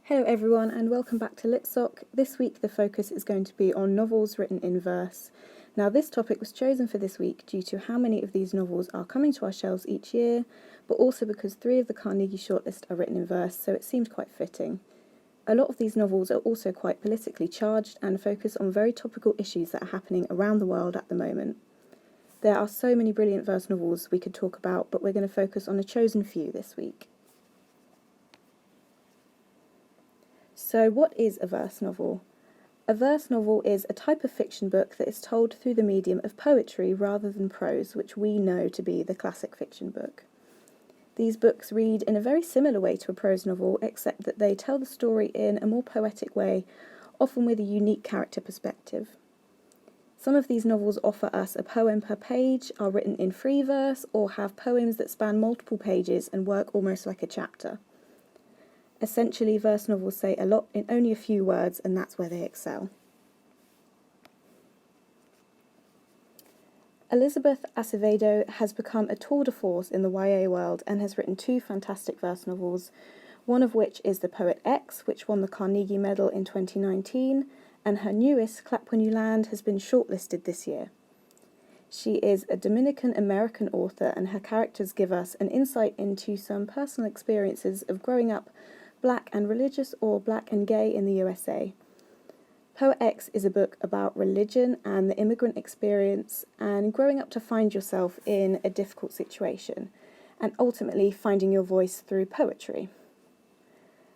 Hello everyone and welcome back to Lit Soc. This week the focus is going to be on novels written in verse. Now this topic was chosen for this week due to how many of these novels are coming to our shelves each year, but also because 3 of the Carnegie shortlist are written in verse, so it seemed quite fitting. A lot of these novels are also quite politically charged and focus on very topical issues that are happening around the world at the moment. There are so many brilliant verse novels we could talk about, but we're going to focus on a chosen few this week. So what is a verse novel? A verse novel is a type of fiction book that is told through the medium of poetry rather than prose, which we know to be the classic fiction book. These books read in a very similar way to a prose novel, except that they tell the story in a more poetic way, often with a unique character perspective. Some of these novels offer us a poem per page, are written in free verse, or have poems that span multiple pages and work almost like a chapter. Essentially, verse novels say a lot in only a few words, and that's where they excel. Elizabeth Acevedo has become a tour de force in the YA world and has written 2 fantastic verse novels, one of which is The Poet X, which won the Carnegie Medal in 2019, and her newest, Clap When You Land, has been shortlisted this year. She is a Dominican-American author, and her characters give us an insight into some personal experiences of growing up Black and religious or Black and gay in the USA. Poet X is a book about religion and the immigrant experience and growing up to find yourself in a difficult situation and ultimately finding your voice through poetry.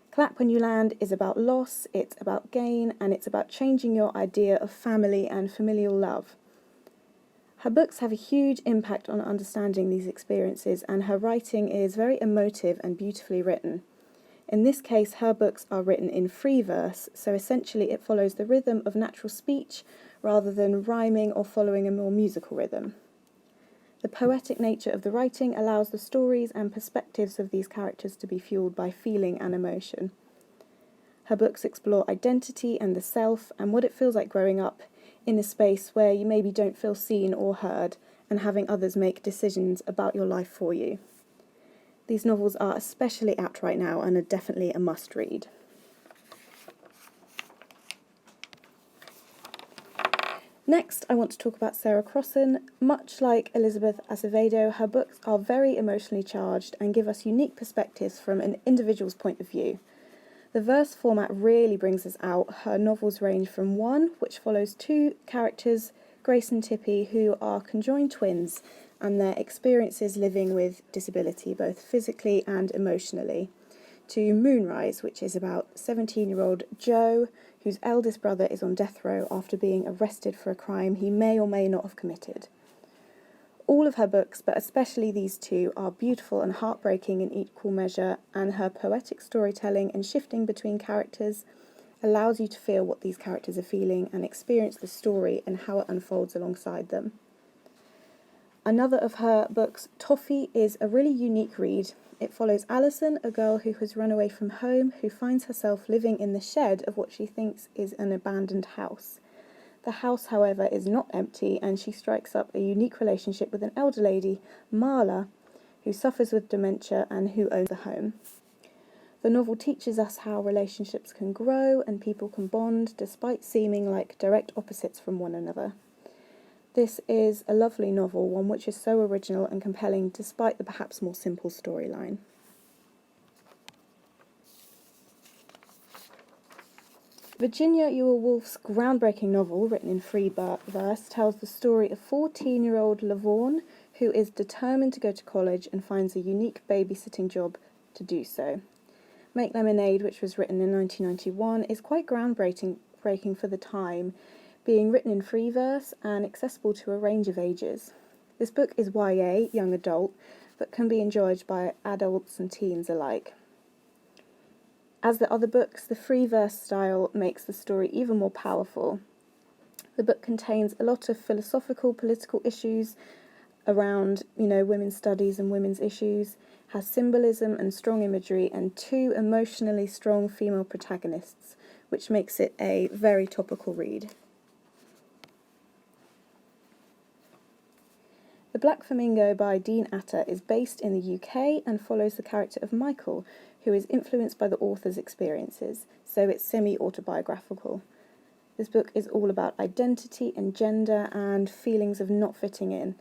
Clap When You Land is about loss, it's about gain, and it's about changing your idea of family and familial love. Her books have a huge impact on understanding these experiences, and her writing is very emotive and beautifully written. In this case, her books are written in free verse, so essentially it follows the rhythm of natural speech rather than rhyming or following a more musical rhythm. The poetic nature of the writing allows the stories and perspectives of these characters to be fueled by feeling and emotion. Her books explore identity and the self and what it feels like growing up in a space where you maybe don't feel seen or heard and having others make decisions about your life for you. These novels are especially apt right now and are definitely a must-read. Next, I want to talk about Sarah Crossan. Much like Elizabeth Acevedo, her books are very emotionally charged and give us unique perspectives from an individual's point of view. The verse format really brings us out. Her novels range from one, which follows 2 characters, Grace and Tippy, who are conjoined twins, and their experiences living with disability, both physically and emotionally, to Moonrise, which is about 17-year-old Joe, whose eldest brother is on death row after being arrested for a crime he may or may not have committed. All of her books, but especially these 2, are beautiful and heartbreaking in equal measure, and her poetic storytelling and shifting between characters allows you to feel what these characters are feeling and experience the story and how it unfolds alongside them. Another of her books, Toffee, is a really unique read. It follows Alison, a girl who has run away from home, who finds herself living in the shed of what she thinks is an abandoned house. The house, however, is not empty, and she strikes up a unique relationship with an elder lady, Marla, who suffers with dementia and who owns the home. The novel teaches us how relationships can grow and people can bond despite seeming like direct opposites from one another. This is a lovely novel, one which is so original and compelling despite the perhaps more simple storyline. Virginia Euwer Wolff's groundbreaking novel, written in free verse, tells the story of 14-year-old Lavaughn, who is determined to go to college and finds a unique babysitting job to do so. Make Lemonade, which was written in 1991, is quite groundbreaking for the time, being written in free verse and accessible to a range of ages. This book is YA, young adult, but can be enjoyed by adults and teens alike. As the other books, the free verse style makes the story even more powerful. The book contains a lot of philosophical, political issues around, women's studies and women's issues, has symbolism and strong imagery, and 2 emotionally strong female protagonists, which makes it a very topical read. The Black Flamingo by Dean Atta is based in the UK and follows the character of Michael, who is influenced by the author's experiences, so it's semi-autobiographical. This book is all about identity and gender and feelings of not fitting in.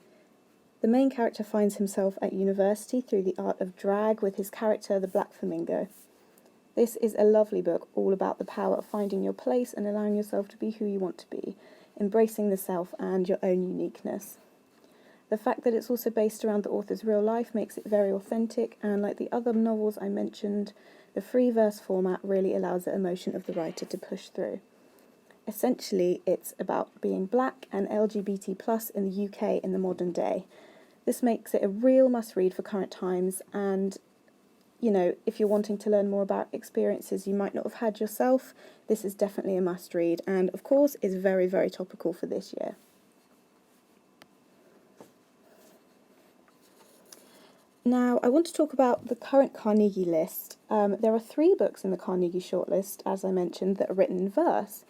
The main character finds himself at university through the art of drag with his character, the Black Flamingo. This is a lovely book all about the power of finding your place and allowing yourself to be who you want to be, embracing the self and your own uniqueness. The fact that it's also based around the author's real life makes it very authentic, and like the other novels I mentioned, the free verse format really allows the emotion of the writer to push through. Essentially, it's about being black and LGBT+ in the UK in the modern day. This makes it a real must-read for current times, and, you know, if you're wanting to learn more about experiences you might not have had yourself, this is definitely a must-read, and of course is very, very topical for this year. Now, I want to talk about the current Carnegie list. There are 3 books in the Carnegie shortlist, as I mentioned, that are written in verse.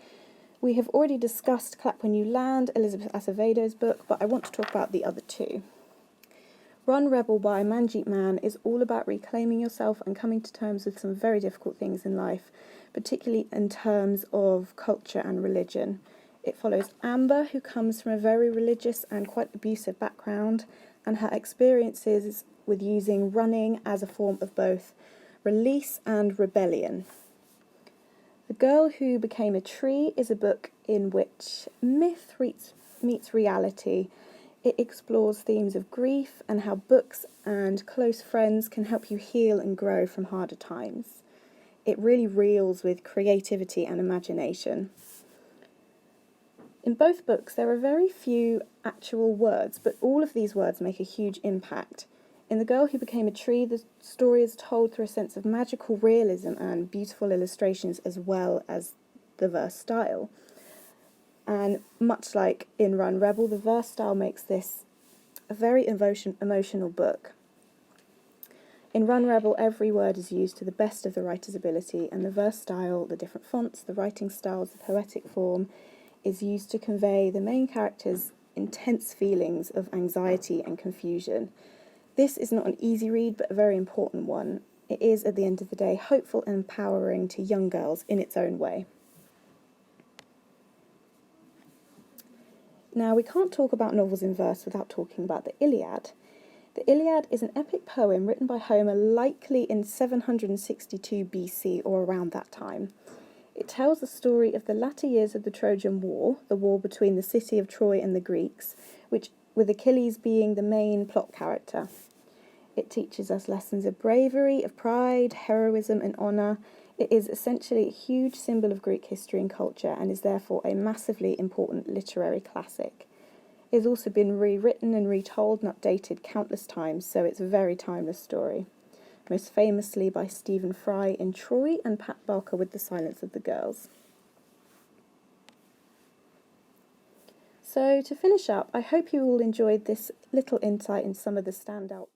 We have already discussed Clap When You Land, Elizabeth Acevedo's book, but I want to talk about the other 2. Run Rebel by Manjeet Mann is all about reclaiming yourself and coming to terms with some very difficult things in life, particularly in terms of culture and religion. It follows Amber, who comes from a very religious and quite abusive background, and her experiences with using running as a form of both release and rebellion. The Girl Who Became a Tree is a book in which myth meets reality. It explores themes of grief and how books and close friends can help you heal and grow from harder times. It really reels with creativity and imagination. In both books, there are very few actual words, but all of these words make a huge impact. In The Girl Who Became a Tree, the story is told through a sense of magical realism and beautiful illustrations as well as the verse style. And much like in Run Rebel, the verse style makes this a very emotional book. In Run Rebel, every word is used to the best of the writer's ability, and the verse style, the different fonts, the writing styles, the poetic form, is used to convey the main character's intense feelings of anxiety and confusion. This is not an easy read, but a very important one. It is, at the end of the day, hopeful and empowering to young girls in its own way. Now, we can't talk about novels in verse without talking about the Iliad. The Iliad is an epic poem written by Homer likely in 762 BC or around that time. It tells the story of the latter years of the Trojan War, the war between the city of Troy and the Greeks, with Achilles being the main plot character. It teaches us lessons of bravery, of pride, heroism and honour. It is essentially a huge symbol of Greek history and culture and is therefore a massively important literary classic. It has also been rewritten and retold and updated countless times, so it's a very timeless story. Most famously by Stephen Fry in Troy and Pat Barker with The Silence of the Girls. So to finish up, I hope you all enjoyed this little insight in some of the standout